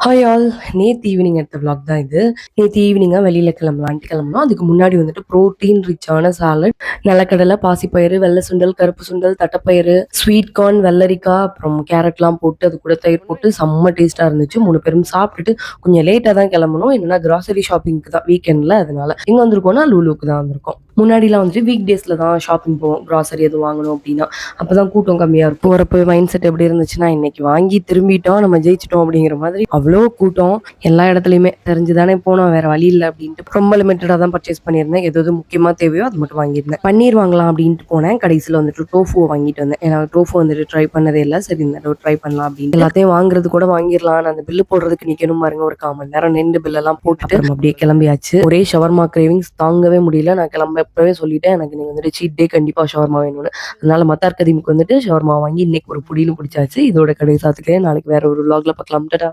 Hi all. நேத்து evening எடுத்த vlog தான் இது. நேத்து ஈவினிங்கா வெளியில கிளம்பலான்ட்டு கிளம்புனோம். அதுக்கு முன்னாடி வந்துட்டு புரோட்டீன் ரிச்சான சாலட், நிலக்கடலை, பாசிப்பயிறு, வெள்ளை சுண்டல், கருப்பு சுண்டல், தட்டப்பயிறு, ஸ்வீட் கார்ன், வெள்ளரிக்காய், அப்புறம் கேரட்லாம் போட்டு அது கூட தயிர் போட்டு செம்ம டேஸ்ட்டா இருந்துச்சு. 3 பேரும் சாப்பிட்டுட்டு கொஞ்சம் லேட்டா தான் கிளம்புனோம். என்னன்னா கிராசரி ஷாப்பிங்க்கு தான் வீக்கெண்ட்ல. அதனால எங்க வந்திருக்கோம்னா லூலுக்கு தான் வந்திருக்கோம். முன்னாடிலாம் வந்துட்டு வீக் டேஸ்ல தான் ஷாப்பிங் போவோம். கிராசரி எதுவும் வாங்கணும் அப்படின்னா. அப்பதான் கூட்டம் கம்மியா இருக்கும். போறப்ப மைண்ட் செட் எப்படி இருந்துச்சுன்னா, இன்னைக்கு வாங்கி திரும்பிட்டோம், நம்ம ஜெயிச்சிட்டோம் அப்படிங்கிற மாதிரி அவ்வளோ கூட்டம். எல்லா இடத்துலயுமே தெரிஞ்சுதானே போனோம், வேற வழி இல்லை அப்படின்ட்டு ரொம்ப லிமிட்டடா தான் பர்ச்சேஸ் பண்ணியிருந்தேன். எது எது முக்கியமா தேவையோ அது மட்டும் வாங்கியிருந்தேன். பன்னீர் வாங்கலாம் அப்படின்ட்டு போனேன். கடைசியில் வந்துட்டு டோஃபுவை வாங்கிட்டு வந்தேன். ஏன்னா டோஃபு வந்துட்டு ட்ரை பண்ணதே இல்லை. சரி இந்த தடவை ட்ரை பண்ணலாம் அப்படின்னு எல்லாத்தையும் வாங்குறது கூட வாங்கிடலாம். நான் அந்த பில்லு போடுறதுக்கு நிக்கணும் பாருங்க, ஒரு 1/4 மணி நேரம் நின்று பில்லெல்லாம் போட்டுட்டு நம்ம அப்படியே கிளம்பியாச்சு. ஒரே ஷவர்மா கிரேவிங்ஸ் தாங்கவே முடியல. நான் கிளம்பப்பவே சொல்லிட்டேன், எனக்கு நீங்க வந்துட்டு சீட் டே கண்டிப்பா ஷவர்மா வேணும்னு. அதனால மத்தார் கதீமுக்கு வந்துட்டு ஷவர்மா வாங்கி இன்னைக்கு ஒரு புடின்னு பிடிச்சாச்சு. இதோட கடை சாத்துக்கிறேன். நாளைக்கு வேற ஒரு vlogல பார்க்கலாம். டாடா.